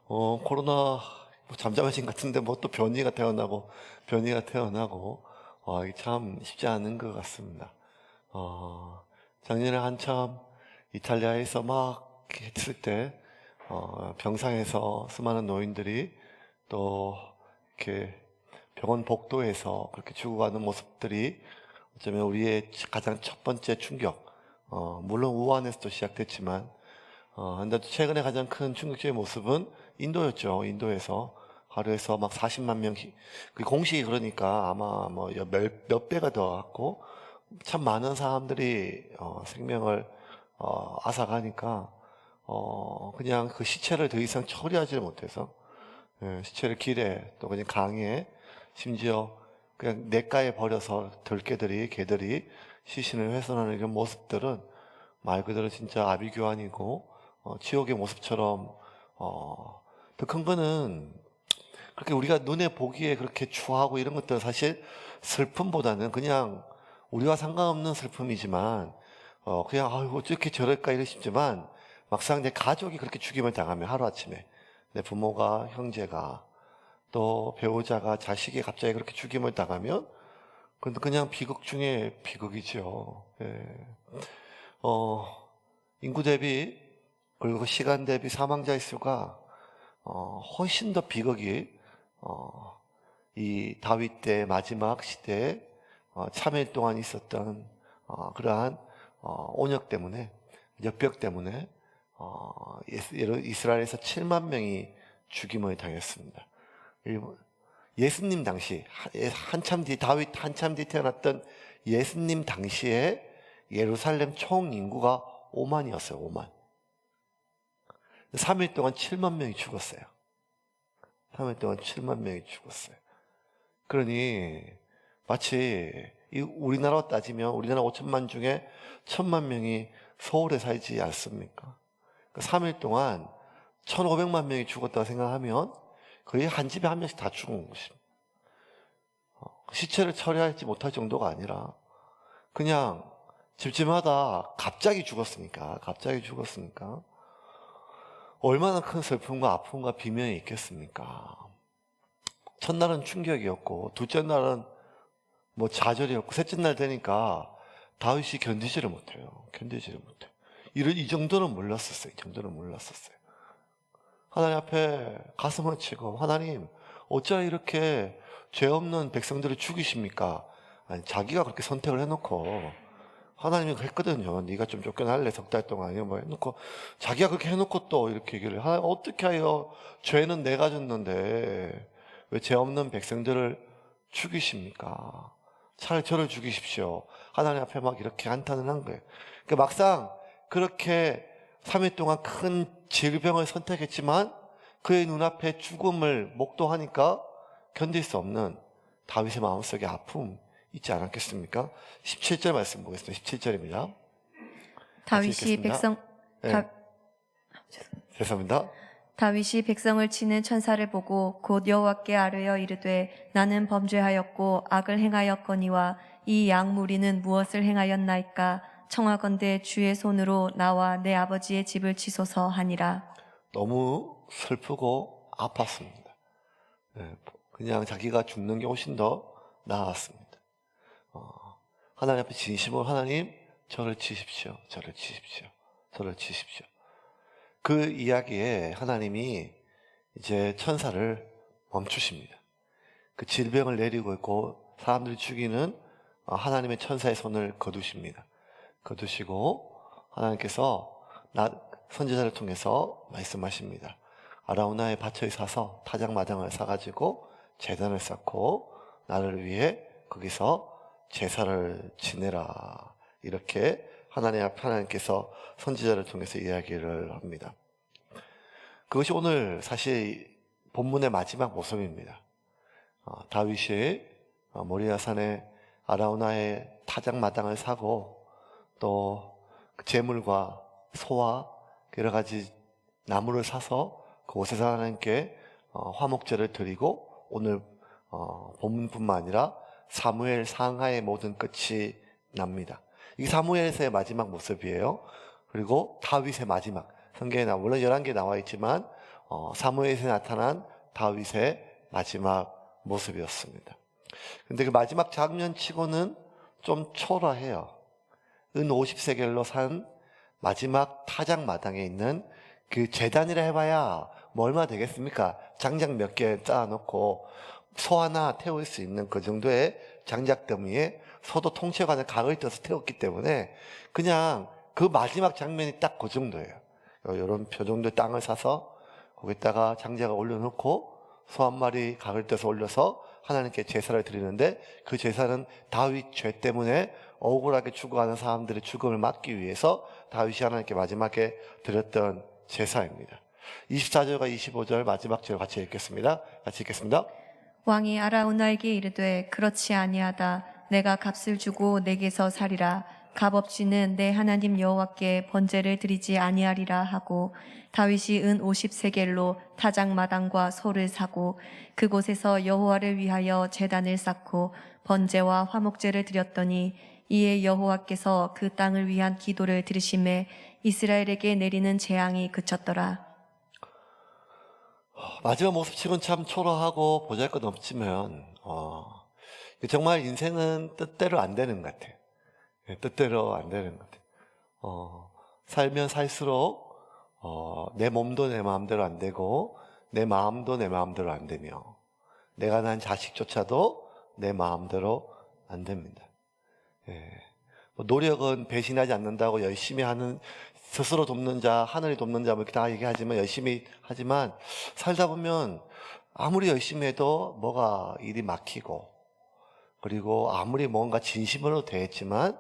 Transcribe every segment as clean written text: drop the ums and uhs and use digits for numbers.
코로나 뭐 잠잠해진 것 같은데 뭐 또 변이가 태어나고, 이게 참 쉽지 않은 것 같습니다. 작년에 한참 이탈리아에서 막 했을 때, 병상에서 수많은 노인들이 또 이렇게 병원 복도에서 그렇게 죽어가는 모습들이 어쩌면 우리의 가장 첫 번째 충격, 물론 우한에서도 시작됐지만, 근데 최근에 가장 큰 충격적인 모습은 인도였죠. 인도에서 하루에서 막 40만 명, 그 공식이 그러니까 아마 뭐 몇 배가 더 갔고, 참 많은 사람들이 생명을 앗아가니까 그냥 그 시체를 더 이상 처리하지를 못해서, 시체를 길에 또 그냥 강에, 심지어 그냥 냇가에 버려서 개들이 시신을 훼손하는 이런 모습들은 말 그대로 진짜 아비규환이고, 지옥의 모습처럼, 더 큰 거는 그렇게 우리가 눈에 보기에 그렇게 추하고 이런 것들은 사실 슬픔보다는 그냥 우리와 상관없는 슬픔이지만, 그냥 아이고 어떻게 저럴까 이러 싶지만, 막상 내 가족이 그렇게 죽임을 당하면, 하루아침에 내 부모가, 형제가, 또 배우자가, 자식이 갑자기 그렇게 죽임을 당하면 그건 그냥 비극 중에 비극이죠. 예. 어, 인구 대비, 그리고 시간 대비 사망자의 수가 훨씬 더 비극이, 이 다윗 때 마지막 시대에 3일 동안 있었던 그러한 온역 때문에, 역병 때문에 이스라엘에서 7만 명이 죽임을 당했습니다. 예수님 당시, 다윗 한참 뒤 태어났던 예수님 당시에 예루살렘 총 인구가 5만이었어요. 5만. 3일 동안 7만 명이 죽었어요. 3일 동안 7만 명이 죽었어요. 그러니 마치 우리나라로 따지면 우리나라 5천만 중에 1,000만 명이 서울에 살지 않습니까? 3일 동안 1,500만 명이 죽었다고 생각하면 거의 한 집에 한 명씩 다 죽은 것입니다. 시체를 처리하지 못할 정도가 아니라 그냥 집집마다 갑자기 죽었으니까 얼마나 큰 슬픔과 아픔과 비명이 있겠습니까? 첫날은 충격이었고, 둘째 날은 뭐 좌절이었고, 셋째 날 되니까 다윗이 견디지를 못해요. 이 정도는 몰랐었어요. 하나님 앞에 가슴을 치고, 하나님, 어찌 이렇게 죄 없는 백성들을 죽이십니까? 아니, 자기가 그렇게 선택을 해놓고, 하나님이 했거든요. 네가 좀 쫓겨날래, 3달 동안. 뭐 해놓고, 자기가 그렇게 해놓고 또 이렇게 얘기를, 하나님, 어떻게 하여 죄는 내가 졌는데, 왜 죄 없는 백성들을 죽이십니까? 차라리 저를 죽이십시오. 하나님 앞에 막 이렇게 한탄을 한 거예요. 그러니까 막상 그렇게 3일 동안 큰 질병을 선택했지만 그의 눈앞에 죽음을 목도하니까 견딜 수 없는 다윗의 마음속에 아픔 있지 않았겠습니까? 17절 말씀 보겠습니다. 17절입니다. 다윗이 백성 네. 죄송합니다. 다윗이 백성을 치는 천사를 보고 곧 여호와께 아뢰어 이르되 나는 범죄하였고 악을 행하였거니와 이 양무리는 무엇을 행하였나이까 청하건대 주의 손으로 나와 내 아버지의 집을 치소서 하니라. 너무 슬프고 아팠습니다. 그냥 자기가 죽는 게 훨씬 더 나았습니다. 하나님 앞에 진심으로 하나님 저를 치십시오. 그 이야기에 하나님이 이제 천사를 멈추십니다. 그 질병을 내리고 있고 사람들이 죽이는 하나님의 천사의 손을 거두시고 하나님께서 선지자를 통해서 말씀하십니다. 아라우나에 밭을 사서 타작마당을 사가지고 제단을 쌓고 나를 위해 거기서 제사를 지내라. 이렇게 하나님께서 선지자를 통해서 이야기를 합니다. 그것이 오늘 사실 본문의 마지막 모습입니다. 다윗이 모리아산에 아라우나의 타작마당을 사고 또 재물과 소와 여러 가지 나무를 사서 그곳에서 하나님께 화목제를 드리고 오늘 본문뿐만 아니라 사무엘 상하의 모든 끝이 납니다. 이게 사무엘에서의 마지막 모습이에요. 그리고 다윗의 마지막, 성경에 물론 11개 나와 있지만 사무엘에 나타난 다윗의 마지막 모습이었습니다. 근데 그 마지막 장면 치고는 좀 초라해요. 은 50세겔로 산 마지막 타작 마당에 있는 그 제단이라 해봐야 뭐 얼마 되겠습니까? 장작 몇 개 쌓아놓고 소 하나 태울 수 있는 그 정도의 장작 더미에 소도 통째관을 각을 떠서 태웠기 때문에 그냥 그 마지막 장면이 딱 그 정도예요. 이런 표 정도의 땅을 사서 거기다가 장작을 올려놓고 소 한 마리 각을 떠서 올려서 하나님께 제사를 드리는데, 그 제사는 다윗 죄 때문에 억울하게 죽어가는 사람들의 죽음을 막기 위해서 다윗이 하나님께 마지막에 드렸던 제사입니다. 24절과 25절 마지막 절 같이 읽겠습니다. 같이 읽겠습니다. 왕이 아라우나에게 이르되 그렇지 아니하다. 내가 값을 주고 내게서 살이라. 값 없이는 내 하나님 여호와께 번제를 드리지 아니하리라 하고, 다윗이 은 50세겔로 타작마당과 소를 사고 그곳에서 여호와를 위하여 제단을 쌓고 번제와 화목제를 드렸더니, 이에 여호와께서 그 땅을 위한 기도를 들으심에 이스라엘에게 내리는 재앙이 그쳤더라. 마지막 모습치고는 참 초라하고 보잘것없지만 정말 인생은 뜻대로 안 되는 것 같아요. 뜻대로 안 되는 것 같아요. 살면 살수록 내 몸도 내 마음대로 안 되고 내 마음도 내 마음대로 안 되며 내가 낳은 자식조차도 내 마음대로 안 됩니다. 노력은 배신하지 않는다고 열심히 하는, 스스로 돕는 자, 하늘이 돕는 자, 뭐 이렇게 다 얘기하지만, 열심히 하지만, 살다 보면, 아무리 열심히 해도 뭐가 일이 막히고, 그리고 아무리 뭔가 진심으로 대했지만,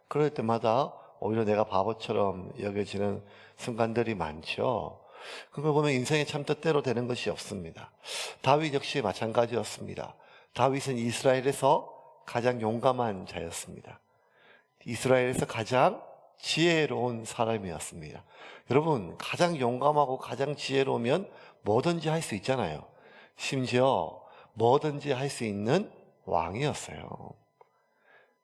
그럴 때마다 오히려 내가 바보처럼 여겨지는 순간들이 많죠. 그걸 보면 인생이 참 뜻대로 되는 것이 없습니다. 다윗 역시 마찬가지였습니다. 다윗은 이스라엘에서 가장 용감한 자였습니다. 이스라엘에서 가장 지혜로운 사람이었습니다. 여러분, 가장 용감하고 가장 지혜로우면 뭐든지 할 수 있잖아요. 심지어 뭐든지 할 수 있는 왕이었어요.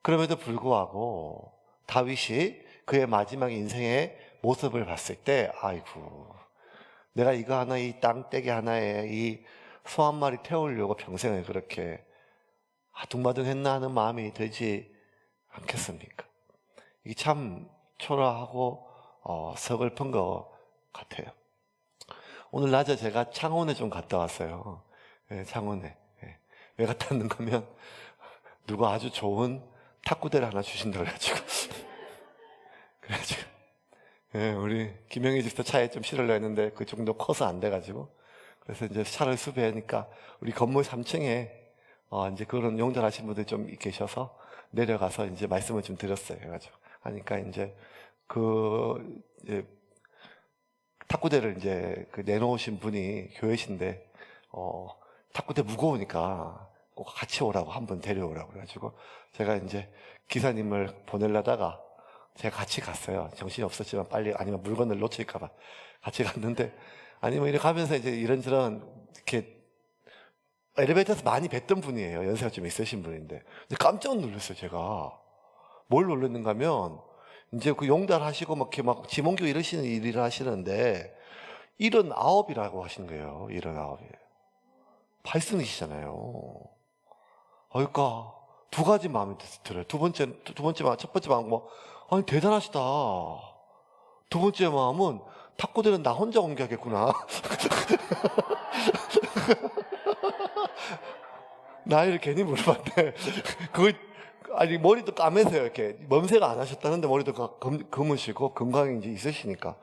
그럼에도 불구하고 다윗이 그의 마지막 인생의 모습을 봤을 때, 아이고, 내가 이거 하나, 이 땅떼기 하나에 이 소 한 마리 태우려고 평생을 그렇게 아둥바둥했나 하는 마음이 들지 않겠습니까? 이게 참 초라하고 서글픈 것 같아요. 오늘 낮에 제가 창원에 좀 갔다 왔어요. 창원에. 왜 갔다 왔는가 하면 누가 아주 좋은 탁구대를 하나 주신다고 그래가지고 우리 김영희 집사 차에 좀 실으려 했는데 그 정도 커서 안 돼가지고, 그래서 이제 차를 수배하니까 우리 건물 3층에 이제 그런 용달하신 분들 좀 계셔서 내려가서 이제 말씀을 좀 드렸어요. 그래가지고 하니까 이제 이제 탁구대를 이제 내놓으신 분이 교회신데, 탁구대 무거우니까 꼭 같이 오라고, 한번 데려오라고 그래가지고 제가 이제 기사님을 보내려다가 제가 같이 갔어요. 정신이 없었지만 빨리, 아니면 물건을 놓칠까봐 같이 갔는데, 아니면 이렇게 가면서 이제 이런저런 이렇게 엘리베이터에서 많이 뵀던 분이에요. 연세가 좀 있으신 분인데. 근데 깜짝 놀랐어요, 제가. 뭘 놀랐는가 하면, 이제 그 용달 하시고 막 이렇게 막 지mon교 이러시는 일을 하시는데, 79이라고 하신 거예요. 79이에요. 팔순이시잖아요. 그러니까 두 가지 마음이 들어요. 첫 번째 마음 아니 대단하시다. 두 번째 마음은 탁구대는 나 혼자 옮겨야겠구나. 나이를 괜히 물어봤네. 아니 머리도 까매세요. 이렇게 염색을 안 하셨다는데 머리도 검으시고 건강이 이제 있으시니까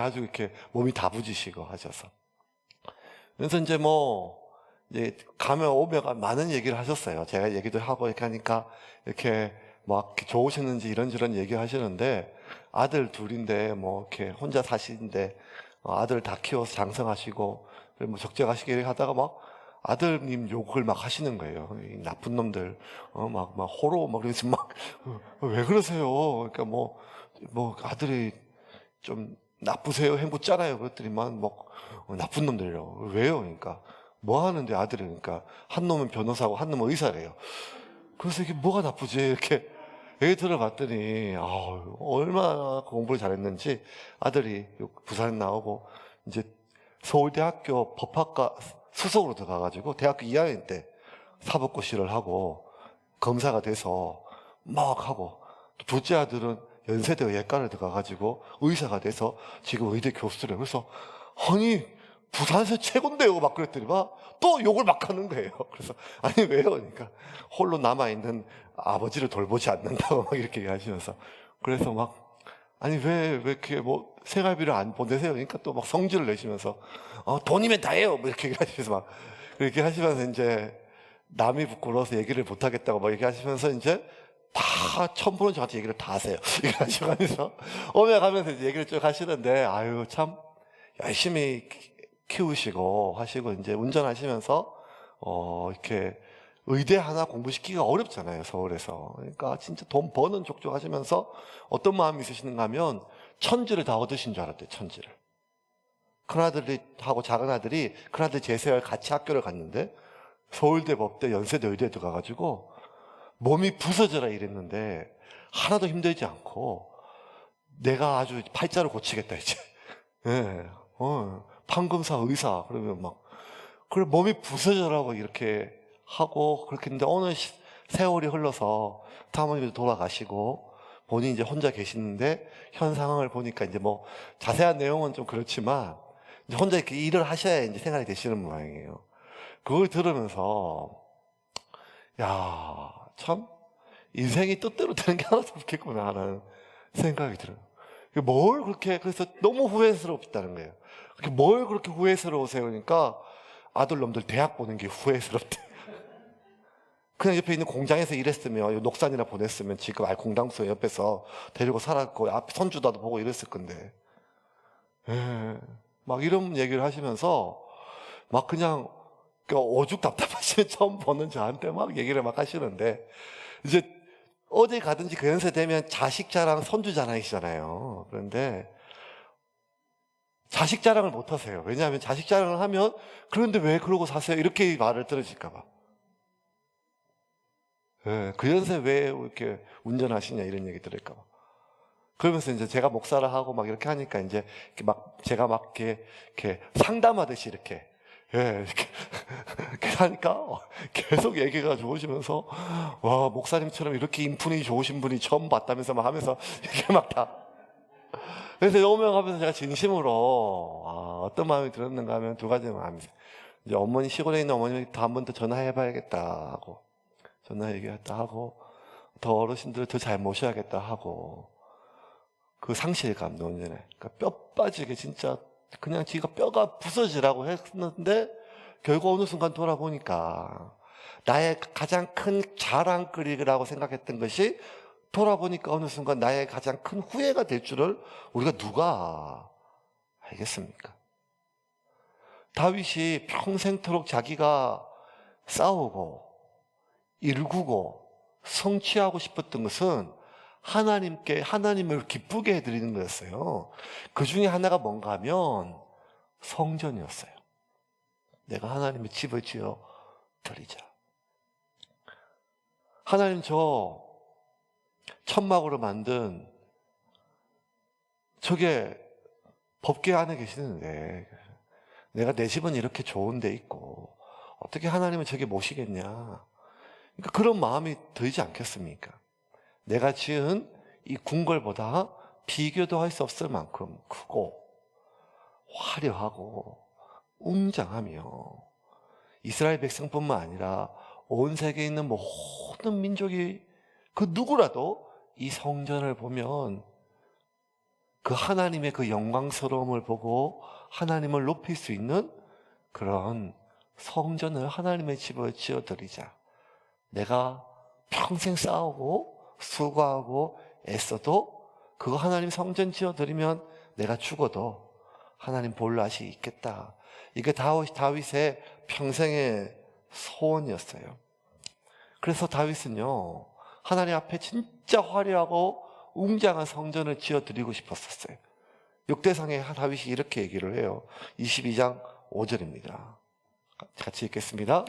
아주 이렇게 몸이 다부지시고 하셔서. 그래서 이제 이제 가면 오면 많은 얘기를 하셨어요. 제가 얘기도 하고 이렇게 하니까 이렇게 막 좋으셨는지 이런저런 얘기 하시는데, 아들 둘인데 이렇게 혼자 사시는데 아들 다 키워서 장성하시고 적정하시게 하다가 막 아들님 욕을 막 하시는 거예요. 이 나쁜 놈들 막 호로 그래서 왜 그러세요? 그러니까 아들이 좀 나쁘세요? 해묻잖아요. 그랬더니만 나쁜 놈들이라고. 왜요? 그러니까 뭐 하는데 아들이, 그러니까 한 놈은 변호사고 한 놈은 의사래요. 그래서 이게 뭐가 나쁘지? 이렇게 얘기 들어봤더니 얼마나 공부를 잘했는지 아들이 부산 나오고 이제 서울대학교 법학과 수석으로 들어가가지고 대학교 2학년 때 사법고시를 하고 검사가 돼서 막 하고, 또 둘째 아들은 연세대 의예과를 들어가가지고 의사가 돼서 지금 의대 교수를. 그래서 아니 부산에서 최고인데요 막 그랬더니 막 또 욕을 막 하는 거예요. 그래서 아니 왜요? 그러니까 홀로 남아있는 아버지를 돌보지 않는다고 막 이렇게 얘기하시면서, 그래서 막 아니 왜 이렇게 뭐 생활비를 안 보내세요? 그러니까 또 막 성질을 내시면서 돈이면 다해요 뭐 이렇게 얘기하시면서 막 그렇게 하시면서 이제 남이 부끄러워서 얘기를 못 하겠다고 막 얘기하시면서 이제 다 첨부는 저한테 얘기를 다 하세요. 이렇게 하시면서 오며 가면서 이제 얘기를 쭉 하시는데, 아유 참 열심히 키우시고 하시고 이제 운전하시면서 이렇게 의대 하나 공부시키기가 어렵잖아요, 서울에서. 그러니까 진짜 돈 버는 족족 하시면서 어떤 마음이 있으시는가 하면 천지를 다 얻으신 줄 알았대요, 천지를. 큰아들이 하고 작은아들이, 큰아들 제세할 같이 학교를 갔는데 서울대, 법대, 연세대, 의대에 들어가가지고 몸이 부서져라 이랬는데 하나도 힘들지 않고 내가 아주 팔자를 고치겠다 이제. 예, 판검사, 의사 그러면 막 그래 몸이 부서져라고 이렇게 하고 그렇게 했는데, 어느 세월이 흘러서 사모님도 돌아가시고 본인이 이제 혼자 계시는데 현 상황을 보니까 이제 뭐 자세한 내용은 좀 그렇지만 이제 혼자 이렇게 일을 하셔야 이제 생활이 되시는 모양이에요. 그걸 들으면서 야, 참 인생이 뜻대로 되는 게 하나도 없겠구나 하는 생각이 들어요. 뭘 그렇게, 그래서 너무 후회스럽다는 거예요. 뭘 그렇게 후회스러우세요? 그러니까 아들놈들 대학 보는 게 후회스럽대. 그냥 옆에 있는 공장에서 일했으면, 녹산이나 보냈으면 지금 알콩당수에 옆에서 데리고 살았고 앞 손주도 보고 이랬을 건데. 예, 막 이런 얘기를 하시면서 막 그냥 오죽 답답하시면 처음 보는 저한테 막 얘기를 막 하시는데, 이제 어디 가든지 그 연세 되면 자식 자랑, 손주 자랑이시잖아요. 그런데 자식 자랑을 못 하세요. 왜냐하면 자식 자랑을 하면 그런데 왜 그러고 사세요? 이렇게 말을 들으실까 봐. 예, 그 연세 왜 이렇게 운전하시냐 이런 얘기 들을까 봐. 그러면서 이제 제가 목사를 하고 막 이렇게 하니까 이제 이렇게 막 제가 막 이렇게 상담하듯이 이렇게, 예, 이렇게 하니까 계속 얘기가 좋으시면서, 와, 목사님처럼 이렇게 인품이 좋으신 분이 처음 봤다면서 막 하면서 이렇게 막 다. 그래서 오면 하면서 제가 진심으로 어떤 마음이 들었는가 하면 두 가지 마음이 있어요. 이제 어머니, 시골에 있는 어머니한테 한 번 더 전화해봐야겠다 하고, 전화 얘기했다 하고, 더 어르신들을 더 잘 모셔야겠다 하고, 그 상실감, 논전에. 그러니까 뼈 빠지게 진짜 그냥 지가 뼈가 부서지라고 했는데 결국 어느 순간 돌아보니까 나의 가장 큰 자랑거리라고 생각했던 것이 돌아보니까 어느 순간 나의 가장 큰 후회가 될 줄을 우리가 누가 알겠습니까? 다윗이 평생토록 자기가 싸우고 일구고 성취하고 싶었던 것은 하나님을 기쁘게 해드리는 거였어요. 그 중에 하나가 뭔가 하면 성전이었어요. 내가 하나님의 집을 지어 드리자. 하나님, 저 천막으로 만든 저게 법궤 안에 계시는데 내가 내 집은 이렇게 좋은 데 있고 어떻게 하나님은 저게 모시겠냐. 그러니까 그런 마음이 들지 않겠습니까? 내가 지은 이 궁궐보다 비교도 할 수 없을 만큼 크고 화려하고 웅장하며 이스라엘 백성뿐만 아니라 온 세계에 있는 모든 민족이 그 누구라도 이 성전을 보면 그 하나님의 그 영광스러움을 보고 하나님을 높일 수 있는 그런 성전을, 하나님의 집을 지어드리자. 내가 평생 싸우고 수고하고 애써도 그거 하나님 성전 지어드리면 내가 죽어도 하나님 볼 날이 있겠다. 이게 다윗의 평생의 소원이었어요. 그래서 다윗은요, 하나님 앞에 진짜 화려하고 웅장한 성전을 지어드리고 싶었었어요. 역대상에 다윗이 이렇게 얘기를 해요. 22장 5절입니다. 같이 읽겠습니다.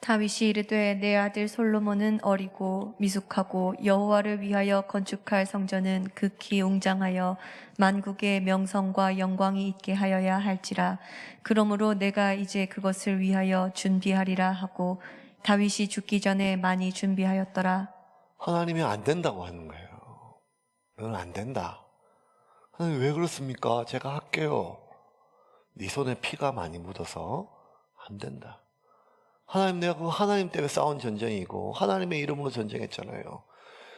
다윗이 이르되 내 아들 솔로몬은 어리고 미숙하고 여호와를 위하여 건축할 성전은 극히 웅장하여 만국의 명성과 영광이 있게 하여야 할지라. 그러므로 내가 이제 그것을 위하여 준비하리라 하고 다윗이 죽기 전에 많이 준비하였더라. 하나님이 안 된다고 하는 거예요. 너는 안 된다. 하나님 왜 그렇습니까? 제가 할게요. 네 손에 피가 많이 묻어서 안 된다. 하나님, 내가 그 하나님 때문에 싸운 전쟁이고 하나님의 이름으로 전쟁했잖아요.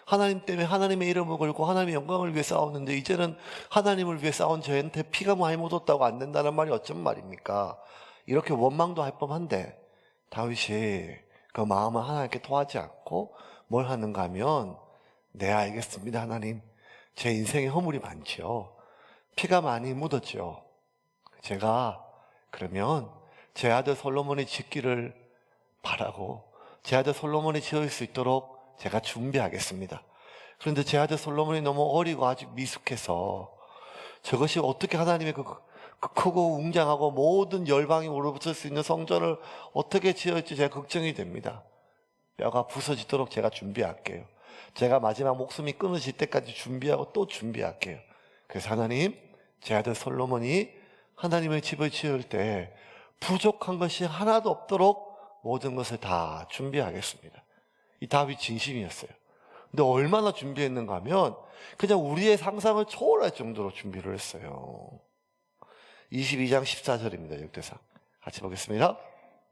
하나님 때문에 하나님의 이름을 걸고 하나님의 영광을 위해 싸웠는데 이제는 하나님을 위해 싸운 저한테 피가 많이 묻었다고 안 된다는 말이 어쩐 말입니까? 이렇게 원망도 할 법한데 다윗이 그 마음을 하나님께 토하지 않고 뭘 하는가 하면 네, 알겠습니다. 하나님, 제 인생에 허물이 많죠. 피가 많이 묻었죠. 제가 그러면 제 아들 솔로몬이 짓기를 바라고 제 아들 솔로몬이 지을 수 있도록 제가 준비하겠습니다. 그런데 제 아들 솔로몬이 너무 어리고 아직 미숙해서 저것이 어떻게 하나님의 그 크고 웅장하고 모든 열방이 우러붙을 수 있는 성전을 어떻게 지을지 제가 걱정이 됩니다. 뼈가 부서지도록 제가 준비할게요. 제가 마지막 목숨이 끊어질 때까지 준비하고 또 준비할게요. 그래서 하나님, 제 아들 솔로몬이 하나님의 집을 지을 때 부족한 것이 하나도 없도록 모든 것을 다 준비하겠습니다. 이 다윗 진심이었어요. 근데 얼마나 준비했는가 하면 그냥 우리의 상상을 초월할 정도로 준비를 했어요. 22장 14절입니다. 역대상 같이 보겠습니다.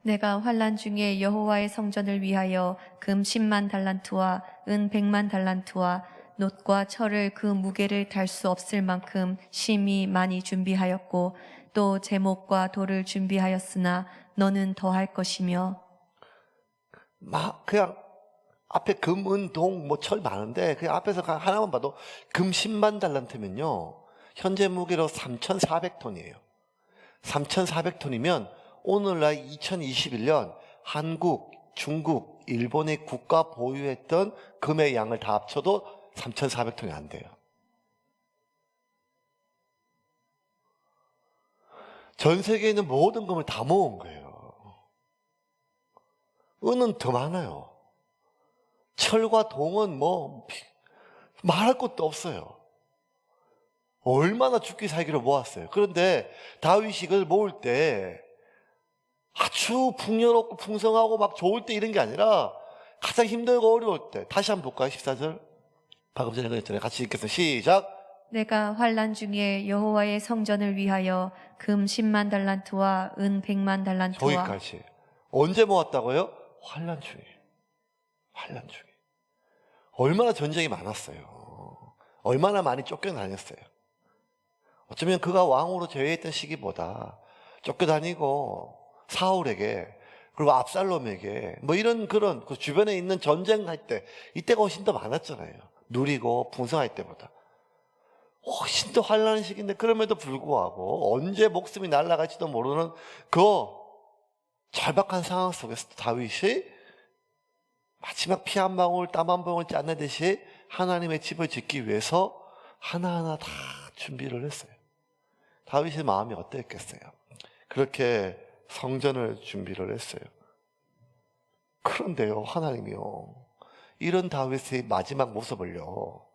내가 환난 중에 여호와의 성전을 위하여 금 10만 달란트와 은 100만 달란트와 놋과 철을 그 무게를 달 수 없을 만큼 심히 많이 준비하였고 또 제목과 돌을 준비하였으나 너는 더할 것이며. 막 그냥 앞에 금, 은, 동, 뭐 철 많은데 그냥 앞에서 하나만 봐도 금 10만 달란트면요 현재 무게로 3,400톤이에요. 3,400톤이면 오늘날 2021년 한국, 중국, 일본의 국가 보유했던 금의 양을 다 합쳐도 3,400톤이 안 돼요. 전 세계에 있는 모든 금을 다 모은 거예요. 은은 더 많아요. 철과 동은 뭐 말할 것도 없어요. 얼마나 죽기 살기로 모았어요. 그런데 다윗이 이걸 모을 때 아주 풍요롭고 풍성하고 막 좋을 때 이런 게 아니라 가장 힘들고 어려울 때. 다시 한번 볼까요? 14절. 방금 전에 그랬잖아요. 같이 읽겠습니다. 시작. 내가 환난 중에 여호와의 성전을 위하여 금 10만 달란트와 은 100만 달란트와. 저기까지. 언제 모았다고요? 환난 중에. 환난 중에. 얼마나 전쟁이 많았어요. 얼마나 많이 쫓겨다녔어요. 어쩌면 그가 왕으로 제외했던 시기보다 쫓겨다니고 사울에게 그리고 압살롬에게 뭐 이런 그런 그 주변에 있는 전쟁할 때 이때가 훨씬 더 많았잖아요. 누리고 풍성할 때보다 훨씬 더 환난한 시기인데 그럼에도 불구하고 언제 목숨이 날아갈지도 모르는 그 절박한 상황 속에서 다윗이 마지막 피 한 방울 땀 한 방울 짜내듯이 하나님의 집을 짓기 위해서 하나하나 다 준비를 했어요. 다윗의 마음이 어땠겠어요? 그렇게 성전을 준비를 했어요. 그런데요, 하나님이요, 이런 다윗의 마지막 모습을요,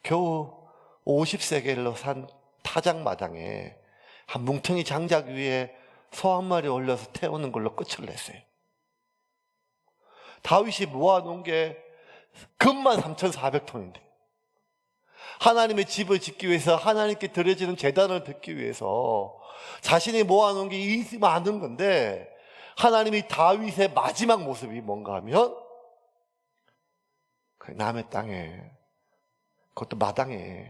겨우 50세겔로 산 타작마당에 한 뭉텅이 장작 위에 소 한 마리 올려서 태우는 걸로 끝을 냈어요. 다윗이 모아놓은 게 금만 3,400톤인데 하나님의 집을 짓기 위해서 하나님께 드려지는 제단을 듣기 위해서 자신이 모아놓은 게 이 많은 건데 하나님이 다윗의 마지막 모습이 뭔가 하면 그 남의 땅에, 그것도 마당에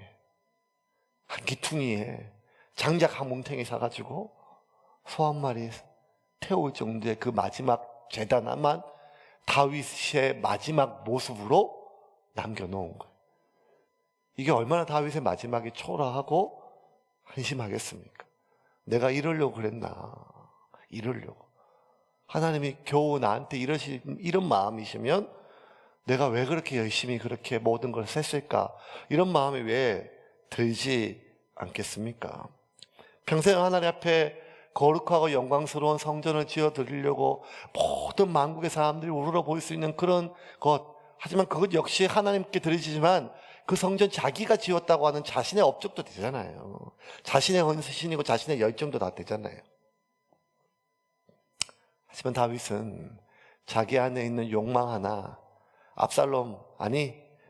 한 기퉁이에 장작 한 뭉탱이 사가지고 소 한 마리 태울 정도의 그 마지막 제단만 다윗의 마지막 모습으로 남겨놓은 거예요. 이게 얼마나 다윗의 마지막이 초라하고 한심하겠습니까? 내가 이러려고 그랬나? 이러려고. 하나님이 겨우 나한테 이런 마음이시면 내가 왜 그렇게 열심히 그렇게 모든 걸 했을까? 이런 마음이 왜 들지 않겠습니까? 평생 하나님 앞에 거룩하고 영광스러운 성전을 지어 드리려고 모든 만국의 사람들이 우러러 볼 수 있는 그런 것. 하지만 그것 역시 하나님께 드리지만 그 성전 자기가 지었다고 하는 자신의 업적도 되잖아요. 자신의 헌신이고 자신의 열정도 다 되잖아요. 하지만 다윗은 자기 안에 있는 욕망 하나,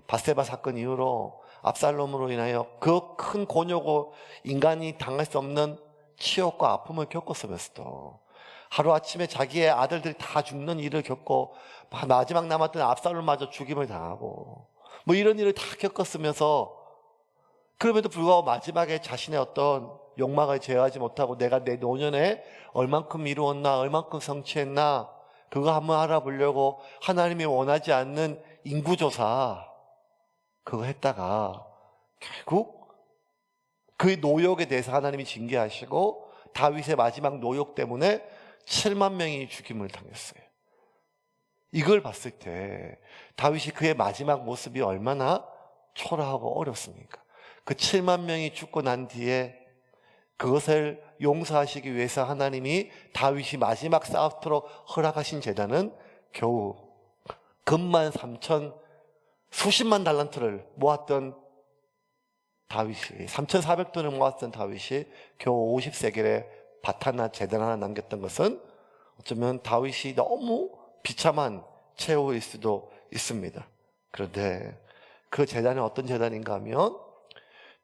바세바 사건 이후로 압살롬으로 인하여 그 큰 곤욕고 인간이 당할 수 없는 치욕과 아픔을 겪었으면서도 하루아침에 자기의 아들들이 다 죽는 일을 겪고 마지막 남았던 압살롬마저 죽임을 당하고 뭐 이런 일을 다 겪었으면서 그럼에도 불구하고 마지막에 자신의 어떤 욕망을 제어하지 못하고 내가 내 노년에 얼만큼 이루었나, 얼만큼 성취했나 그거 한번 알아보려고 하나님이 원하지 않는 인구조사 그거 했다가 결국 그 노역에 대해서 하나님이 징계하시고 다윗의 마지막 노역 때문에 7만 명이 죽임을 당했어요. 이걸 봤을 때 다윗이 그의 마지막 모습이 얼마나 초라하고 어렵습니까? 그 7만 명이 죽고 난 뒤에 그것을 용서하시기 위해서 하나님이 다윗이 마지막 싸움토록 허락하신 제단은 겨우 금만 3천 수십만 달란트를 모았던 다윗이 3,400톤을 모았던 다윗이 겨우 50세겔의 밭 하나 제단 하나 남겼던 것은 어쩌면 다윗이 너무 비참한 최후일 수도 있습니다. 그런데 그 제단이 어떤 제단인가 하면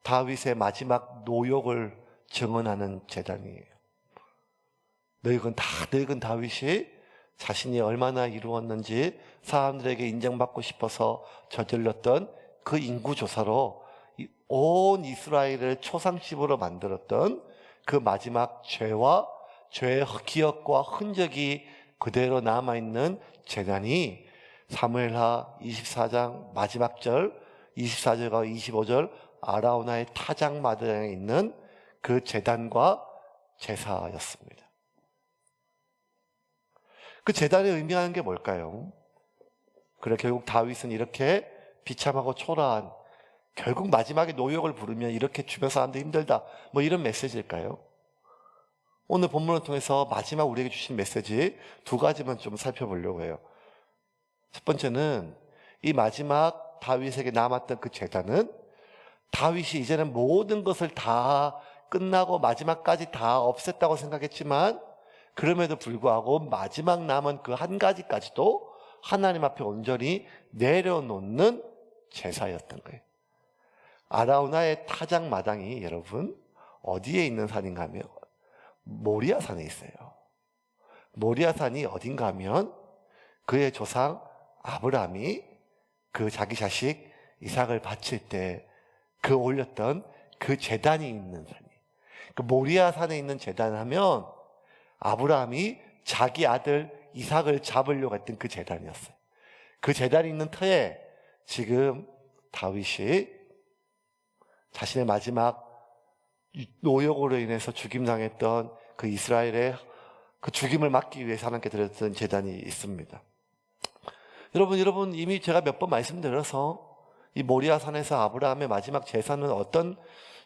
다윗의 마지막 노역을 증언하는 제단이에요. 늙은 다윗이 자신이 얼마나 이루었는지 사람들에게 인정받고 싶어서 저질렀던 그 인구조사로 온 이스라엘을 초상집으로 만들었던 그 마지막 죄의 기억과 흔적이 그대로 남아있는 제단이 사무엘하 24장 마지막 절 24절과 25절 아라우나의 타작마당에 있는 그 제단과 제사였습니다. 그 제단이 의미하는 게 뭘까요? 그래 결국 다윗은 이렇게 비참하고 초라한 결국 마지막에 노역을 부르면 이렇게 주변 사람들이 힘들다 뭐 이런 메시지일까요? 오늘 본문을 통해서 마지막 우리에게 주신 메시지 두 가지만 좀 살펴보려고 해요. 첫 번째는 이 마지막 다윗에게 남았던 그 제단은 다윗이 이제는 모든 것을 다 끝나고 마지막까지 다 없앴다고 생각했지만 그럼에도 불구하고 마지막 남은 그 한 가지까지도 하나님 앞에 온전히 내려놓는 제사였던 거예요. 아라우나의 타작 마당이 여러분 어디에 있는 산인가 하면 모리아산에 있어요. 모리아산이 어딘가 하면 그의 조상 아브라함이 그 자기 자식 이삭을 바칠 때 그 올렸던 그 제단이 있는 산이에요. 그 모리아산에 있는 제단 하면 아브라함이 자기 아들 이삭을 잡으려고 했던 그 제단이었어요. 그 제단이 있는 터에 지금 다윗이 자신의 마지막 노역으로 인해서 죽임당했던 그 이스라엘의 그 죽임을 막기 위해서 하나님께 드렸던 제단이 있습니다. 여러분 이미 제가 몇 번 말씀드려서 이 모리아산에서 아브라함의 마지막 제사는 어떤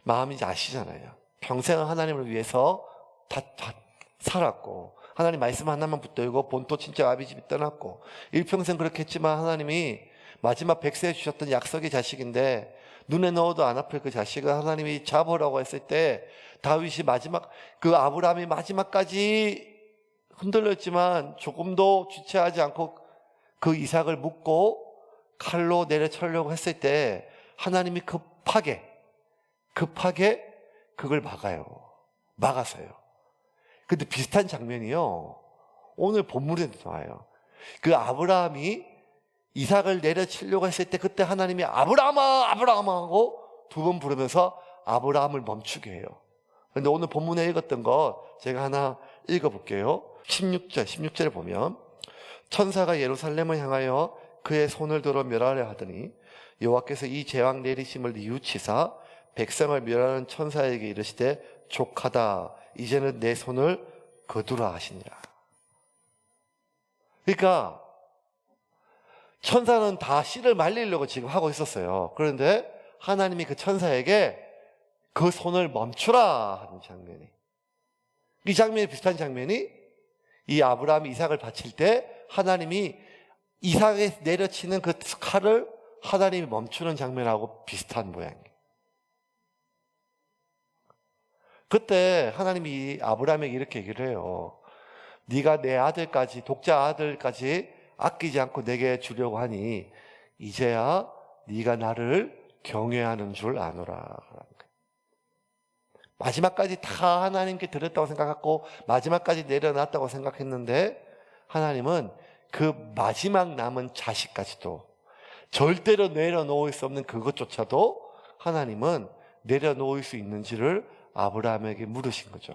마음인지 아시잖아요. 평생을 하나님을 위해서 다 살았고 하나님 말씀 하나만 붙들고 본토 친척 아비집이 떠났고 일평생 그렇게 했지만 하나님이 마지막 백세에 주셨던 약속의 자식인데 눈에 넣어도 안 아플 그 자식을 하나님이 잡으라고 했을 때 다윗이 그 아브라함이 마지막까지 흔들렸지만 조금도 주체하지 않고 그 이삭을 묶고 칼로 내려치려고 했을 때 하나님이 급하게 그걸 막았어요. 근데 비슷한 장면이요 오늘 본문에도 나와요. 그 아브라함이 이삭을 내려치려고 했을 때 그때 하나님이 아브라함아 하고 두 번 부르면서 아브라함을 멈추게 해요. 그런데 오늘 본문에 읽었던 거 제가 하나 읽어볼게요. 16절에 보면 천사가 예루살렘을 향하여 그의 손을 들어 멸하려 하더니 여호와께서 이 재앙 내리심을 뉘우치사 백성을 멸하는 천사에게 이르시되 족하다 이제는 내 손을 거두라 하시니라. 그러니까 천사는 다 씨를 말리려고 지금 하고 있었어요. 그런데 하나님이 그 천사에게 그 손을 멈추라 하는 장면이. 이 장면이 비슷한 장면이 이 아브라함이 이삭을 바칠 때 하나님이 이삭에 내려치는 그 칼을 하나님이 멈추는 장면하고 비슷한 모양이에요. 그때 하나님이 아브라함에게 이렇게 얘기를 해요. 네가 내 아들까지, 독자 아들까지 아끼지 않고 내게 주려고 하니 이제야 네가 나를 경외하는 줄 아노라. 마지막까지 다 하나님께 드렸다고 생각하고 마지막까지 내려놨다고 생각했는데 하나님은 그 마지막 남은 자식까지도 절대로 내려놓을 수 없는 그것조차도 하나님은 내려놓을 수 있는지를 아브라함에게 물으신 거죠.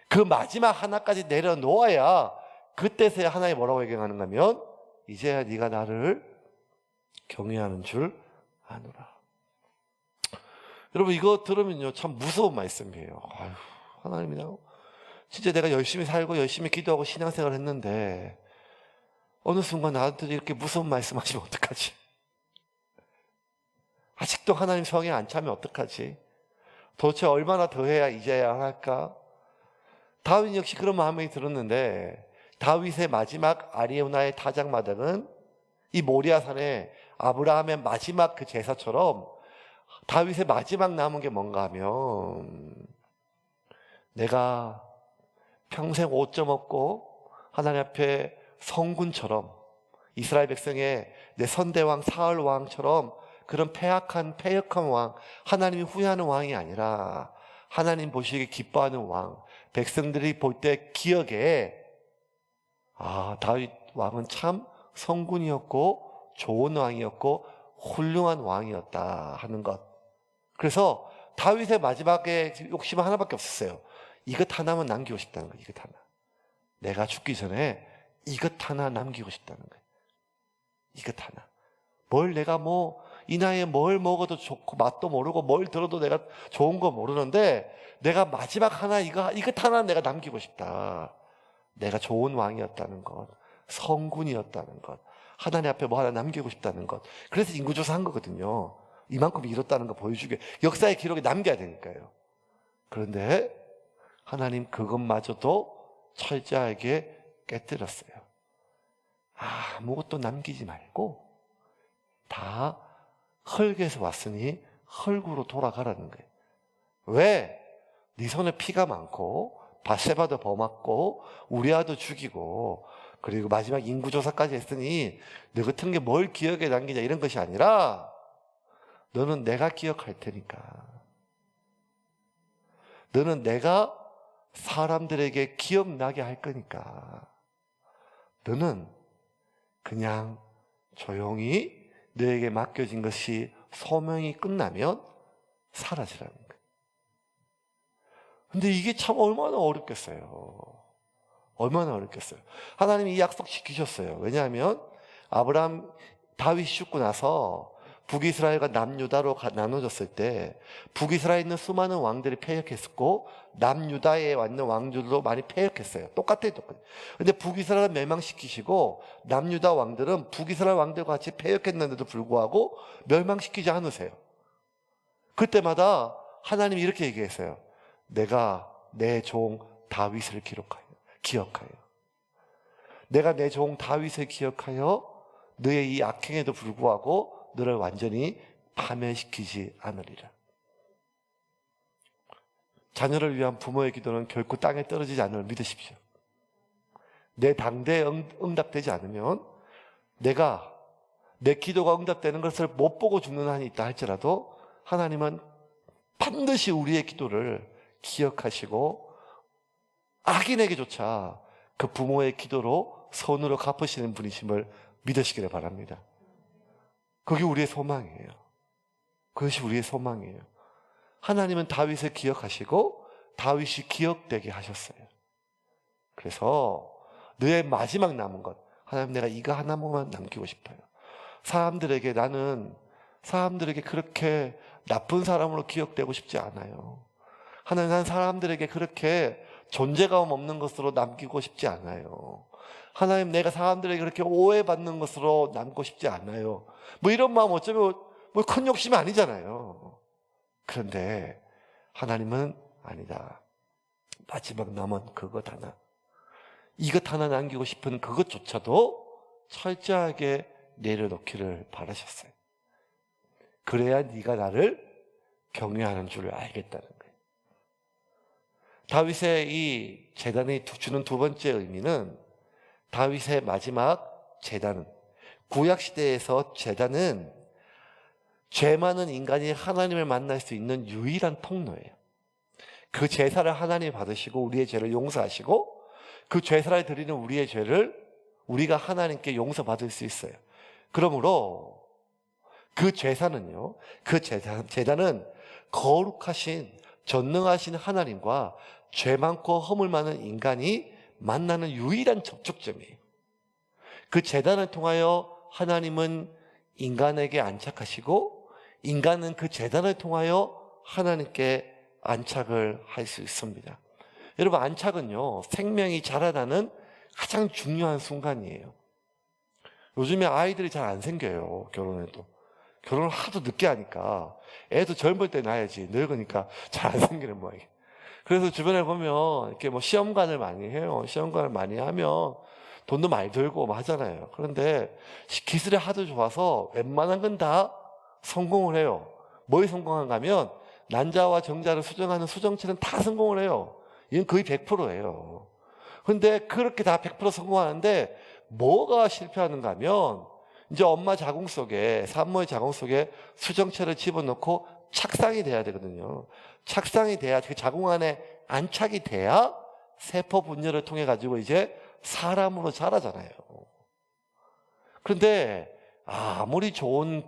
그 마지막 하나까지 내려놓아야 그때서야 하나님 뭐라고 얘기하는가 하면 이제야 네가 나를 경외하는 줄 아노라. 여러분 이거 들으면요 참 무서운 말씀이에요. 아유, 하나님이나 진짜 내가 열심히 살고 열심히 기도하고 신앙생활을 했는데 어느 순간 나한테 이렇게 무서운 말씀하시면 어떡하지? 아직도 하나님 성에 안 차면 어떡하지? 도대체 얼마나 더 해야 이제야 할까? 다윗 역시 그런 마음이 들었는데 다윗의 마지막 아리우나의 타작마당은 이 모리아산에 아브라함의 마지막 그 제사처럼 다윗의 마지막 남은 게 뭔가 하면 내가 평생 옷 좀 없고 하나님 앞에 성군처럼 이스라엘 백성의 내 선대왕 사울 왕처럼 그런 패역한 왕, 하나님이 후회하는 왕이 아니라 하나님 보시기에 기뻐하는 왕, 백성들이 볼 때 기억에 다윗 왕은 참 성군이었고 좋은 왕이었고 훌륭한 왕이었다 하는 것. 그래서 다윗의 마지막에 욕심은 하나밖에 없었어요. 이것 하나만 남기고 싶다는 거예요. 이것 하나. 내가 죽기 전에 이것 하나 남기고 싶다는 거예요. 이것 하나. 뭘 내가 이 나이에 뭘 먹어도 좋고 맛도 모르고 뭘 들어도 내가 좋은 거 모르는데 내가 마지막 하나 이것 하나 내가 남기고 싶다. 내가 좋은 왕이었다는 것, 성군이었다는 것, 하나님 앞에 뭐 하나 남기고 싶다는 것. 그래서 인구조사 한 거거든요. 이만큼 이뤘다는 거 보여주게 역사의 기록에 남겨야 되니까요. 그런데 하나님 그것마저도 철저하게 깨뜨렸어요. 아무것도 남기지 말고 다 흙에서 왔으니 흙으로 돌아가라는 거예요. 왜? 네 손에 피가 많고 바세바도 범했고 우리아도 죽이고 그리고 마지막 인구조사까지 했으니 너 같은 게 뭘 기억에 남기냐 이런 것이 아니라 너는 내가 기억할 테니까. 너는 내가 사람들에게 기억나게 할 거니까. 너는 그냥 조용히 너에게 맡겨진 것이 소명이 끝나면 사라지라는 거예요. 근데 이게 참 얼마나 어렵겠어요. 얼마나 어렵겠어요. 하나님이 이 약속 지키셨어요. 왜냐하면 다윗이 죽고 나서 북이스라엘과 남유다로 나눠졌을 때 북이스라엘에 있는 수많은 왕들이 패역했었고 남유다에 있는 왕들도 많이 패역했어요. 똑같아요. 근데 북이스라엘을 멸망시키시고 남유다 왕들은 북이스라엘 왕들과 같이 패역했는데도 불구하고 멸망시키지 않으세요. 그때마다 하나님이 이렇게 얘기했어요. 내가 내 종 다윗을 기억하여. 내가 내 종 다윗을 기억하여 너의 이 악행에도 불구하고 너를 완전히 파멸시키지 않으리라. 자녀를 위한 부모의 기도는 결코 땅에 떨어지지 않을 믿으십시오. 내 당대에 응답되지 않으면 내가 내 기도가 응답되는 것을 못 보고 죽는 한이 있다 할지라도 하나님은 반드시 우리의 기도를 기억하시고 악인에게조차 그 부모의 기도로 손으로 갚으시는 분이심을 믿으시기를 바랍니다. 그게 우리의 소망이에요. 그것이 우리의 소망이에요. 하나님은 다윗을 기억하시고 다윗이 기억되게 하셨어요. 그래서 너의 마지막 남은 것, 하나님 내가 이거 하나만 남기고 싶어요. 나는 사람들에게 그렇게 나쁜 사람으로 기억되고 싶지 않아요. 하나님, 난 사람들에게 그렇게 존재감 없는 것으로 남기고 싶지 않아요. 하나님, 내가 사람들에게 그렇게 오해받는 것으로 남고 싶지 않아요. 이런 마음 어쩌면 큰 욕심이 아니잖아요. 그런데 하나님은 아니다. 마지막 남은 그것 하나. 이것 하나 남기고 싶은 그것조차도 철저하게 내려놓기를 바라셨어요. 그래야 네가 나를 경외하는 줄 알겠다는 거예요. 다윗의 이 제단이 주는 두 번째 의미는, 다윗의 마지막 제단은, 구약시대에서 제단은 죄 많은 인간이 하나님을 만날 수 있는 유일한 통로예요. 그 제사를 하나님이 받으시고 우리의 죄를 용서하시고 그 제사를 드리는 우리의 죄를 우리가 하나님께 용서받을 수 있어요. 그러므로 그 제사는요, 그 제단은 거룩하신 전능하신 하나님과 죄 많고 허물 많은 인간이 만나는 유일한 접촉점이에요. 그 제단을 통하여 하나님은 인간에게 안착하시고 인간은 그 제단을 통하여 하나님께 안착을 할 수 있습니다. 여러분, 안착은요, 생명이 자라나는 가장 중요한 순간이에요. 요즘에 아이들이 잘 안 생겨요. 결혼해도. 결혼을 하도 늦게 하니까 애도 젊을 때 낳아야지 늙으니까 잘 안 생기는 모양이에요. 그래서 주변에 보면 이렇게 뭐 시험관을 많이 해요. 시험관을 많이 하면 돈도 많이 들고 뭐 하잖아요. 그런데 기술이 하도 좋아서 웬만한 건 다 성공을 해요. 뭐에 성공한가 하면 난자와 정자를 수정하는 수정체는 다 성공을 해요. 이건 거의 100%예요. 근데 그렇게 다 100% 성공하는데 뭐가 실패하는가 하면 이제 엄마 자궁 속에, 산모의 자궁 속에 수정체를 집어넣고 착상이 돼야 되거든요. 착상이 돼야, 그 자궁 안에 안착이 돼야 세포 분열을 통해 가지고 이제 사람으로 자라잖아요. 그런데 아무리 좋은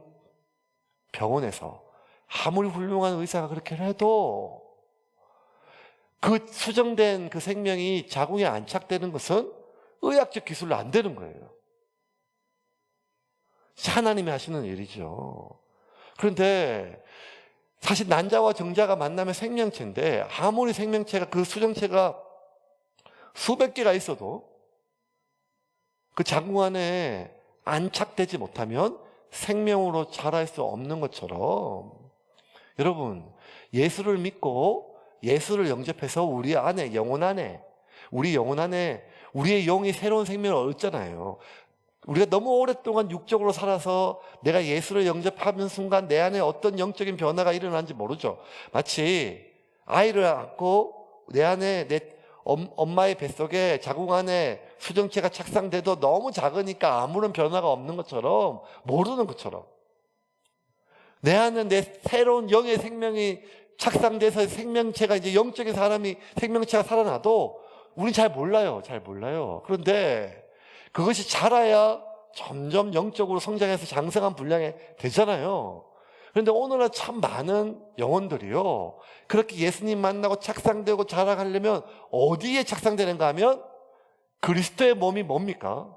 병원에서 아무리 훌륭한 의사가 그렇게 해도 그 수정된 그 생명이 자궁에 안착되는 것은 의학적 기술로 안 되는 거예요. 하나님이 하시는 일이죠. 그런데 사실 난자와 정자가 만나면 생명체인데 아무리 생명체가, 그 수정체가 수백 개가 있어도 그 자궁 안에 안착되지 못하면 생명으로 자랄 수 없는 것처럼, 여러분, 예수를 믿고 예수를 영접해서 우리 안에, 영혼 안에, 우리 영혼 안에 우리의 영이 새로운 생명을 얻잖아요. 우리가 너무 오랫동안 육적으로 살아서 내가 예수를 영접하는 순간 내 안에 어떤 영적인 변화가 일어나는지 모르죠. 마치 아이를 안고 내 안에, 내 엄마의 뱃속에 자궁 안에 수정체가 착상돼도 너무 작으니까 아무런 변화가 없는 것처럼, 모르는 것처럼, 내 안에 내 새로운 영의 생명이 착상돼서 생명체가, 이제 영적인 사람이, 생명체가 살아나도 우린 잘 몰라요. 잘 몰라요. 그런데 그것이 자라야 점점 영적으로 성장해서 장성한 분량이 되잖아요. 그런데 오늘날 참 많은 영혼들이요, 그렇게 예수님 만나고 착상되고 자라가려면 어디에 착상되는가 하면 그리스도의 몸이 뭡니까?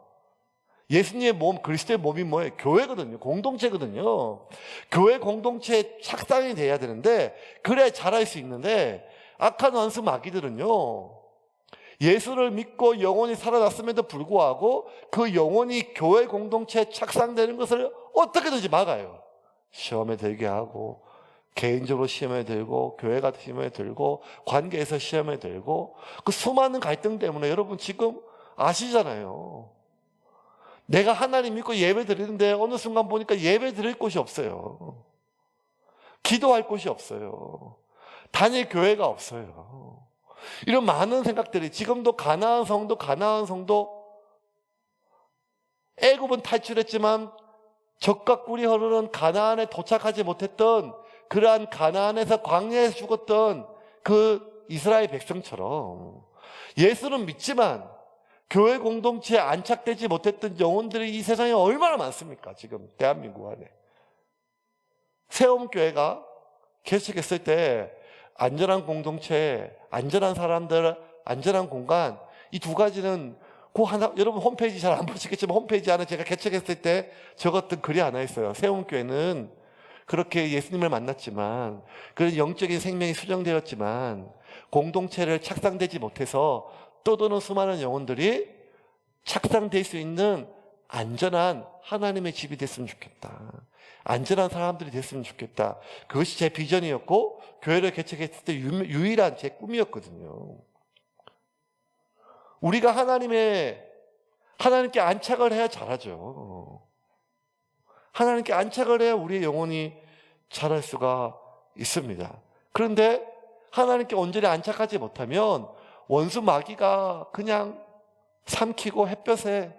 예수님의 몸, 그리스도의 몸이 뭐예요? 교회거든요. 공동체거든요. 교회 공동체에 착상이 돼야 되는데, 그래야 자랄 수 있는데, 악한 원수 마귀들은요, 예수를 믿고 영혼이 살아났음에도 불구하고 그 영혼이 교회 공동체에 착상되는 것을 어떻게든지 막아요. 시험에 들게 하고, 개인적으로 시험에 들고, 교회가 시험에 들고, 관계에서 시험에 들고, 그 수많은 갈등 때문에 여러분 지금 아시잖아요. 내가 하나님 믿고 예배 드리는데 어느 순간 보니까 예배 드릴 곳이 없어요. 기도할 곳이 없어요. 다닐 교회가 없어요. 이런 많은 생각들이, 지금도 가나안 성도, 애굽은 탈출했지만 젖과 꿀이 흐르는 가나안에 도착하지 못했던, 그러한 가나안에서 광야에서 죽었던 그 이스라엘 백성처럼 예수는 믿지만 교회 공동체에 안착되지 못했던 영혼들이 이 세상에 얼마나 많습니까? 지금 대한민국 안에. 세움교회가 개척했을 때 안전한 공동체, 안전한 사람들, 안전한 공간, 이 두 가지는 그 하나, 여러분 홈페이지 잘 안 보시겠지만 홈페이지 안에 제가 개척했을 때 적었던 글이 하나 있어요. 세움교회는 그렇게 예수님을 만났지만, 그런 영적인 생명이 수정되었지만 공동체를 착상되지 못해서 떠도는 수많은 영혼들이 착상될 수 있는 안전한 하나님의 집이 됐으면 좋겠다. 안전한 사람들이 됐으면 좋겠다. 그것이 제 비전이었고 교회를 개척했을 때 유일한 제 꿈이었거든요. 우리가 하나님께 안착을 해야 잘하죠. 하나님께 안착을 해야 우리의 영혼이 자랄 수가 있습니다. 그런데 하나님께 온전히 안착하지 못하면 원수 마귀가 그냥 삼키고 햇볕에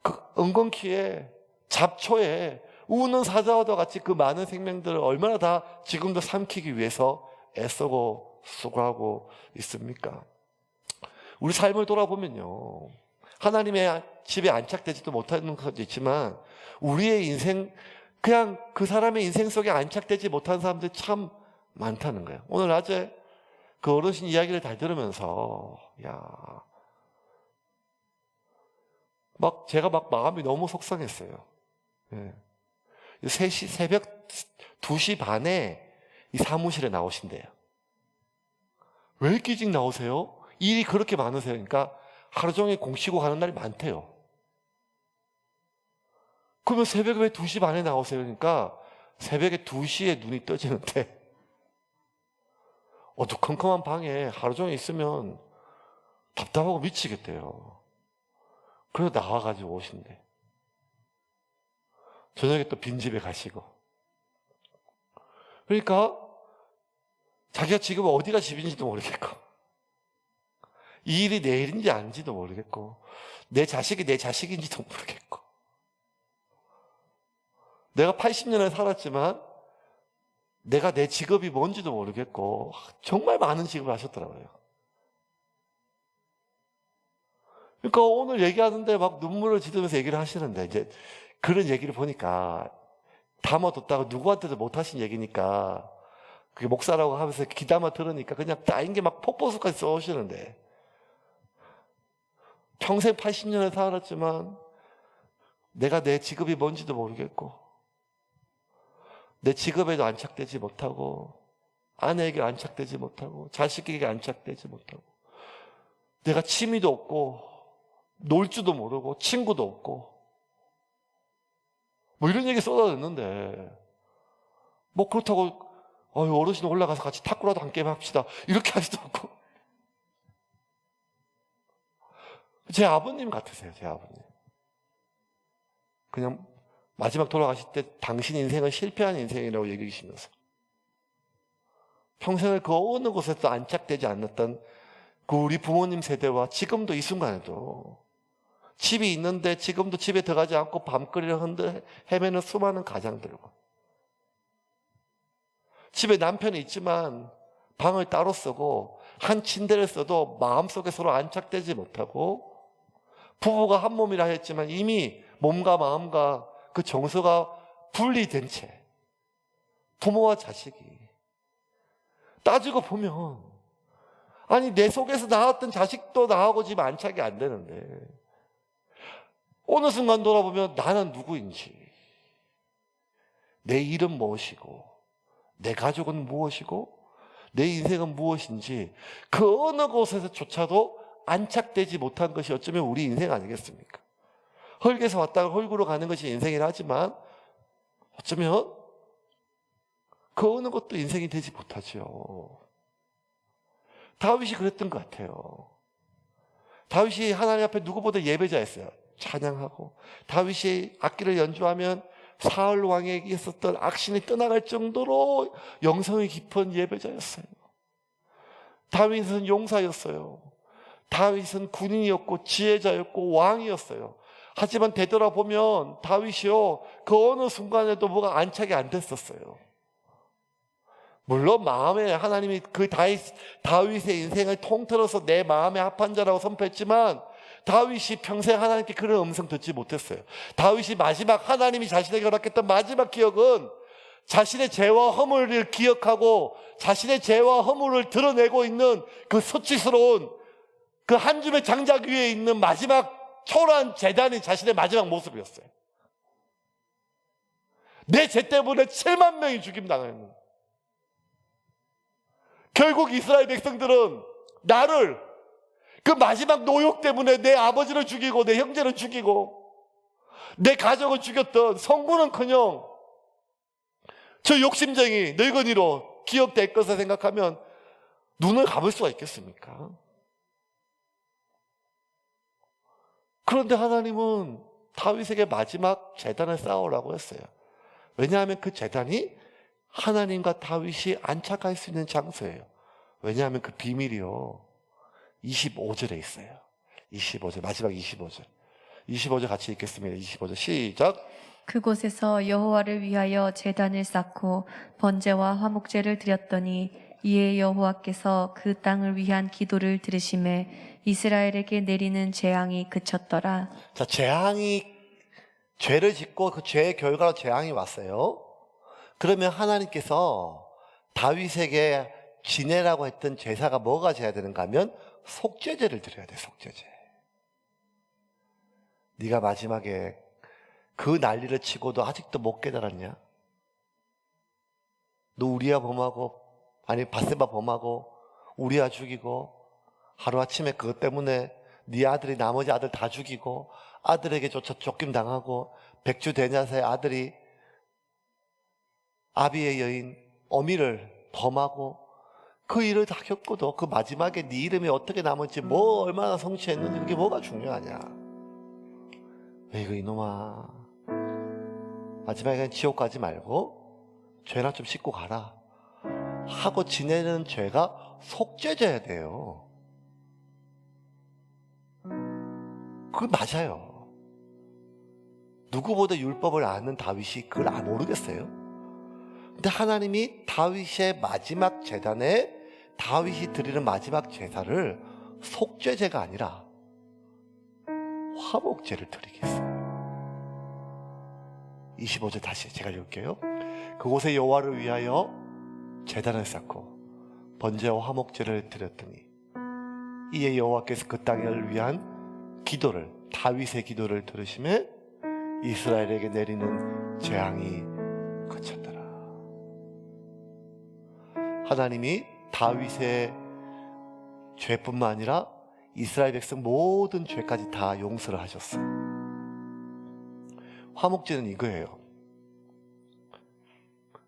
그 은근키에 잡초에 우는 사자와도 같이 그 많은 생명들을 얼마나 다 지금도 삼키기 위해서 애쓰고 수고하고 있습니까? 우리 삶을 돌아보면요, 하나님의 집에 안착되지도 못하는 것도 있지만 우리의 인생, 그냥 그 사람의 인생 속에 안착되지 못한 사람들이 참 많다는 거예요. 오늘 낮에 그 어르신 이야기를 다 들으면서 제가 마음이 너무 속상했어요. 예. 새벽 2시 반에 이 사무실에 나오신대요. 왜 이렇게 일찍 나오세요? 일이 그렇게 많으세요? 그러니까 하루 종일 공 쉬고 가는 날이 많대요. 그러면 새벽에 왜 2시 반에 나오세요? 그러니까 새벽에 2시에 눈이 떠지는데 어두컴컴한 방에 하루 종일 있으면 답답하고 미치겠대요. 그래서 나와가지고 오신대. 저녁에 또 빈집에 가시고. 그러니까 자기가 지금 어디가 집인지도 모르겠고, 이 일이 내 일인지 아닌지도 모르겠고, 내 자식이 내 자식인지도 모르겠고, 내가 80년을 살았지만 내가 내 직업이 뭔지도 모르겠고, 정말 많은 직업을 하셨더라고요. 그러니까 오늘 얘기하는데 막 눈물을 지으면서 얘기를 하시는데, 이제 그런 얘기를 보니까 담아뒀다가 누구한테도 못하신 얘기니까, 그게 목사라고 하면서 귀담아 들으니까 그냥 따인 게 막 폭포수까지 써오시는데, 평생 80년을 살았지만 내가 내 직업이 뭔지도 모르겠고, 내 직업에도 안착되지 못하고, 아내에게 안착되지 못하고, 자식에게 안착되지 못하고, 내가 취미도 없고 놀 줄도 모르고 친구도 없고, 뭐 이런 얘기 쏟아냈는데, 뭐 그렇다고 어르신 올라가서 같이 탁구라도 한 게임 합시다 이렇게 할 수도 없고. 제 아버님 같으세요. 제 아버님. 그냥 마지막 돌아가실 때 당신 인생은 실패한 인생이라고 얘기하시면서 평생을 그 어느 곳에도 안착되지 않았던 그 우리 부모님 세대와 지금도 이 순간에도 집이 있는데 지금도 집에 들어가지 않고 밤거리를 헤매는 수많은 가장들과, 집에 남편이 있지만 방을 따로 쓰고 한 침대를 써도 마음속에 서로 안착되지 못하고, 부부가 한 몸이라 했지만 이미 몸과 마음과 그 정서가 분리된 채 부모와 자식이, 따지고 보면 아니 내 속에서 낳았던 자식도 나하고 지금 안착이 안 되는데, 어느 순간 돌아보면 나는 누구인지, 내 이름 무엇이고, 내 가족은 무엇이고, 내 인생은 무엇인지 그 어느 곳에서조차도 안착되지 못한 것이 어쩌면 우리 인생 아니겠습니까? 흙에서 왔다가 흙으로 가는 것이 인생이라 하지만 어쩌면 그 어느 것도 인생이 되지 못하죠. 다윗이 그랬던 것 같아요. 다윗이 하나님 앞에 누구보다 예배자였어요. 찬양하고, 다윗이 악기를 연주하면 사울 왕에게 있었던 악신이 떠나갈 정도로 영성이 깊은 예배자였어요. 다윗은 용사였어요. 다윗은 군인이었고 지혜자였고 왕이었어요. 하지만 되돌아보면 다윗이요, 그 어느 순간에도 뭐가 안착이 안 됐었어요. 물론 마음에 하나님이 그 다윗의 인생을 통틀어서 내 마음에 합한 자라고 선포했지만, 다윗이 평생 하나님께 그런 음성 듣지 못했어요. 다윗이 마지막 하나님이 자신에게 허락했던 마지막 기억은 자신의 죄와 허물을 기억하고 자신의 죄와 허물을 드러내고 있는 그 수치스러운 그 한 줌의 장작 위에 있는 마지막 초라한 제단이 자신의 마지막 모습이었어요. 내 죄 때문에 7만 명이 죽임당했는, 결국 이스라엘 백성들은 나를 그 마지막 노역 때문에 내 아버지를 죽이고 내 형제를 죽이고 내 가족을 죽였던 성군은커녕 저 욕심쟁이 늙은이로 기억될 것을 생각하면 눈을 감을 수가 있겠습니까? 그런데 하나님은 다윗에게 마지막 제단을 쌓으라고 했어요. 왜냐하면 그 제단이 하나님과 다윗이 안착할 수 있는 장소예요. 왜냐하면 그 비밀이요 25절에 있어요. 25절, 마지막 25절. 25절 같이 읽겠습니다. 25절 시작. 그곳에서 여호와를 위하여 제단을 쌓고 번제와 화목제를 드렸더니 이에 여호와께서 그 땅을 위한 기도를 들으심에 이스라엘에게 내리는 재앙이 그쳤더라. 자, 재앙이 죄를 짓고 그 죄의 결과로 재앙이 왔어요. 그러면 하나님께서 다윗에게 지내라고 했던 제사가 뭐가 돼야 되는가 하면 속죄제를 드려야 돼. 속죄제. 네가 마지막에 그 난리를 치고도 아직도 못 깨달았냐? 너 우리아 범하고 아니 바세바 범하고 우리아 죽이고 하루아침에 그것 때문에 네 아들이 나머지 아들 다 죽이고 아들에게 조차 쫓김 당하고 백주 대냐사의 아들이 아비의 여인 어미를 범하고 그 일을 다 겪고도 그 마지막에 네 이름이 어떻게 남을지 뭐 얼마나 성취했는지 그게 뭐가 중요하냐? 에이구 이놈아, 마지막에 그냥 지옥 가지 말고 죄나 좀 씻고 가라 하고 지내는 죄가 속죄제야 돼요. 그거 맞아요. 누구보다 율법을 아는 다윗이 그걸 모르겠어요? 근데 하나님이 다윗의 마지막 제단에 다윗이 드리는 마지막 제사를 속죄제가 아니라 화목제를 드리겠어요. 25절 다시 제가 읽을게요. 그곳에 여호와를 위하여 제단을 쌓고 번제와 화목제를 드렸더니 이에 여호와께서 그 땅을 위한 기도를 다윗의 기도를 들으심에 이스라엘에게 내리는 재앙이 그쳤더라. 하나님이 다윗의 죄뿐만 아니라 이스라엘 백성 모든 죄까지 다 용서를 하셨어요. 화목제는 이거예요.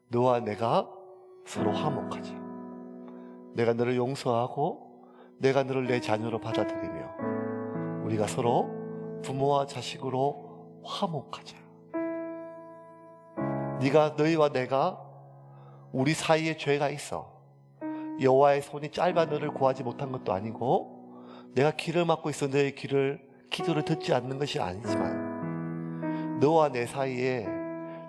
너와 내가 서로 화목하자. 내가 너를 용서하고 내가 너를 내 자녀로 받아들이며 우리가 서로 부모와 자식으로 화목하자. 너희와 내가 우리 사이에 죄가 있어. 여호와의 손이 짧아 너를 구하지 못한 것도 아니고 내가 길을 막고 있어 너의 기도를 듣지 않는 것이 아니지만 너와 내 사이에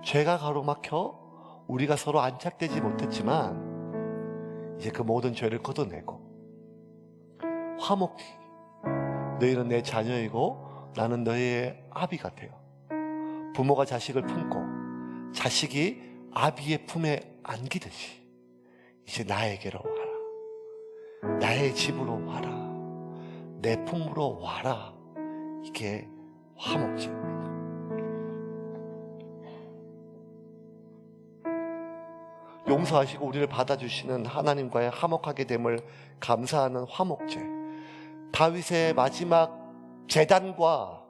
죄가 가로막혀 우리가 서로 안착되지 못했지만 이제 그 모든 죄를 걷어내고 화목히 너희는 내 자녀이고 나는 너희의 아비가 되어 부모가 자식을 품고 자식이 아비의 품에 안기듯이 이제 나에게로 와라. 나의 집으로 와라. 내 품으로 와라. 이게 화목제입니다. 용서하시고 우리를 받아주시는 하나님과의 화목하게 됨을 감사하는 화목제. 다윗의 마지막 제단과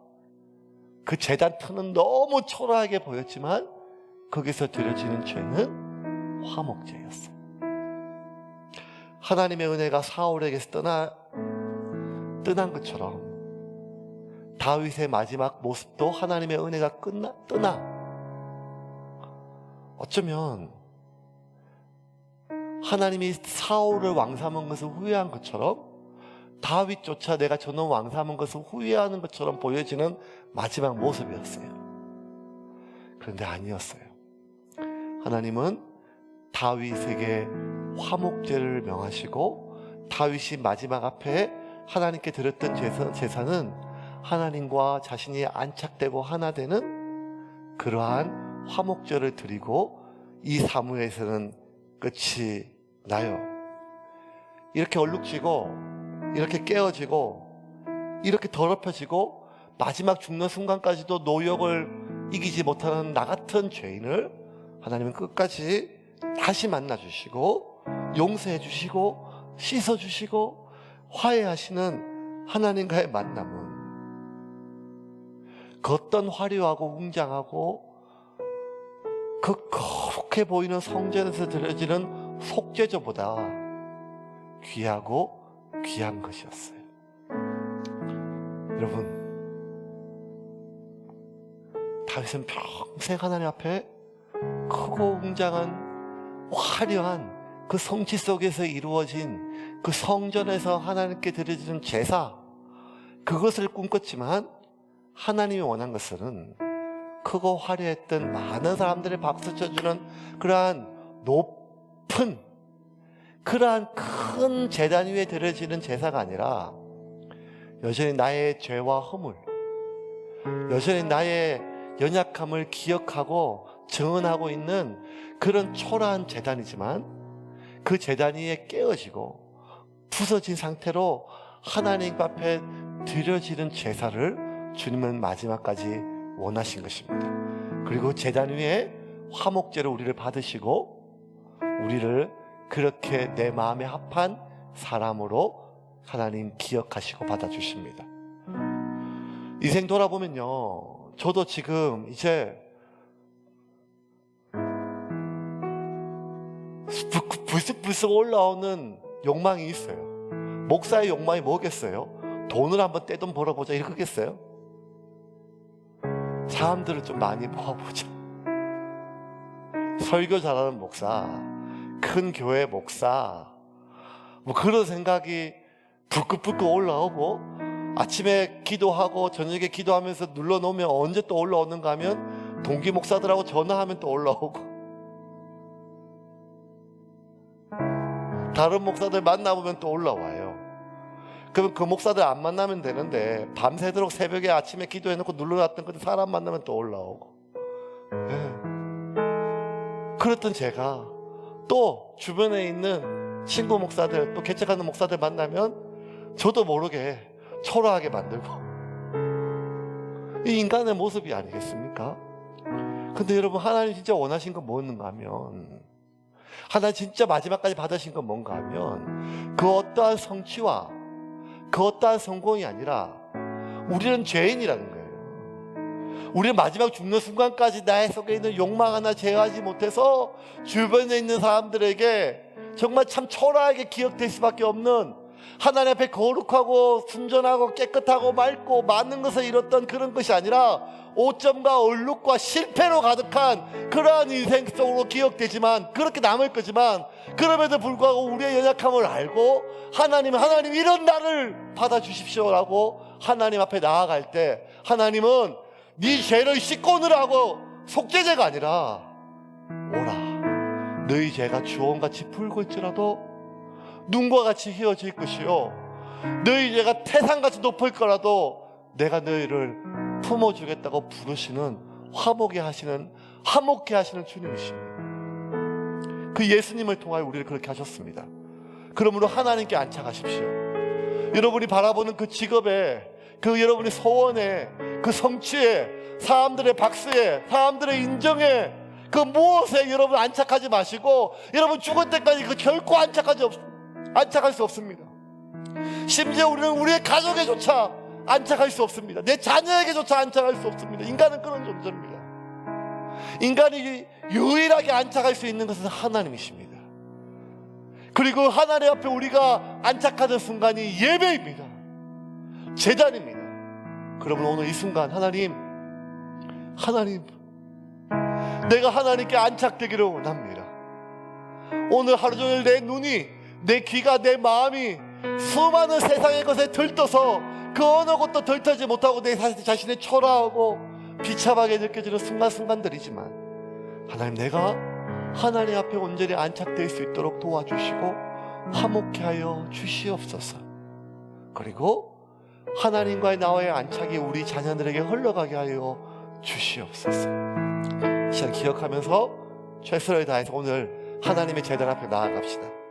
그 제단 터는 너무 초라하게 보였지만 거기서 드려지는 죄는 화목제였어요. 하나님의 은혜가 사울에게서 떠난 것처럼 다윗의 마지막 모습도 하나님의 은혜가 떠나 어쩌면 하나님이 사울을 왕삼은 것을 후회한 것처럼 다윗조차 내가 저놈 왕삼은 것을 후회하는 것처럼 보여지는 마지막 모습이었어요. 그런데 아니었어요. 하나님은 다윗에게 화목제를 명하시고 다윗이 마지막 앞에 하나님께 드렸던 제사는 하나님과 자신이 안착되고 하나 되는 그러한 화목제를 드리고 이 사무에서는 끝이 나요. 이렇게 얼룩지고 이렇게 깨어지고 이렇게 더럽혀지고 마지막 죽는 순간까지도 노역을 이기지 못하는 나 같은 죄인을 하나님은 끝까지 다시 만나주시고 용서해주시고 씻어주시고 화해하시는 하나님과의 만남은 그 어떤 화려하고 웅장하고 그 거룩해 보이는 성전에서 드려지는 속죄제보다 귀하고 귀한 것이었어요. 여러분, 다윗은 평생 하나님 앞에 크고 웅장한 화려한 그 성취 속에서 이루어진 그 성전에서 하나님께 드려지는 제사, 그것을 꿈꿨지만 하나님이 원한 것은 크고 화려했던 많은 사람들의 박수 쳐주는 그러한 높은, 그러한 큰 제단 위에 드려지는 제사가 아니라 여전히 나의 죄와 허물, 여전히 나의 연약함을 기억하고 증언하고 있는 그런 초라한 제단이지만 그 제단 위에 깨어지고 부서진 상태로 하나님 앞에 드려지는 제사를 주님은 마지막까지 원하신 것입니다. 그리고 제단 위에 화목제로 우리를 받으시고 우리를 그렇게 내 마음에 합한 사람으로 하나님 기억하시고 받아주십니다. 인생 돌아보면요, 저도 지금 이제 불쑥불쑥 올라오는 욕망이 있어요. 목사의 욕망이 뭐겠어요? 돈을 한번 떼돈 벌어보자 이러겠어요? 사람들을 좀 많이 모아보자. 설교 잘하는 목사, 큰 교회 목사, 뭐 그런 생각이 불끈불끈 올라오고, 아침에 기도하고 저녁에 기도하면서 눌러놓으면 언제 또 올라오는가 하면 동기 목사들하고 전화하면 또 올라오고, 다른 목사들 만나보면 또 올라와요. 그러면 그 목사들 안 만나면 되는데 밤새도록 새벽에 아침에 기도해놓고 눌러놨던 그 사람 만나면 또 올라오고. 그랬던 제가 또 주변에 있는 친구 목사들, 또 개척하는 목사들 만나면 저도 모르게 초라하게 만들고, 이 인간의 모습이 아니겠습니까? 근데 여러분, 하나님 진짜 원하신 건 뭐였는가 하면, 하나님 진짜 마지막까지 받으신 건 뭔가 하면 그 어떠한 성취와 그 어떠한 성공이 아니라 우리는 죄인이라는 거예요. 우리는 마지막 죽는 순간까지 나의 속에 있는 욕망 하나 제어하지 못해서 주변에 있는 사람들에게 정말 참 초라하게 기억될 수밖에 없는, 하나님 앞에 거룩하고 순전하고 깨끗하고 맑고 많은 것을 이뤘던 그런 것이 아니라 오점과 얼룩과 실패로 가득한 그러한 인생 속으로 기억되지만, 그렇게 남을 거지만, 그럼에도 불구하고 우리의 연약함을 알고 하나님 이런 나를 받아주십시오라고 하나님 앞에 나아갈 때, 하나님은 네 죄를 씻고 오느라고 속죄제가 아니라, 오라, 너희 죄가 주홍같이 붉을지라도 눈과 같이 희어질 것이요, 너희 죄가 태산같이 높을 거라도 내가 너희를 품어주겠다고 부르시는, 화목해 하시는 주님이십니다. 그 예수님을 통하여 우리를 그렇게 하셨습니다. 그러므로 하나님께 안착하십시오. 여러분이 바라보는 그 직업에, 그 여러분의 소원에, 그 성취에, 사람들의 박수에, 사람들의 인정에, 그 무엇에 여러분 안착하지 마시고, 여러분 죽을 때까지 그 결코 안착할 수 없습니다. 심지어 우리는 우리의 가족에조차 안착할 수 없습니다. 내 자녀에게조차 안착할 수 없습니다. 인간은 그런 존재입니다. 인간이 유일하게 안착할 수 있는 것은 하나님이십니다. 그리고 하나님 앞에 우리가 안착하는 순간이 예배입니다. 제단입니다. 그러면 오늘 이 순간 하나님, 내가 하나님께 안착되기를 원합니다. 오늘 하루 종일 내 눈이, 내 귀가, 내 마음이 수많은 세상의 것에 들떠서 그 어느 것도 들떠지 못하고 내 자신의 초라하고 비참하게 느껴지는 순간순간들이지만, 하나님, 내가 하나님 앞에 온전히 안착될 수 있도록 도와주시고 화목케 하여 주시옵소서. 그리고 하나님과의 나와의 안착이 우리 자녀들에게 흘러가게 하여 주시옵소서. 시간 기억하면서 최선을 다해서 오늘 하나님의 제단 앞에 나아갑시다.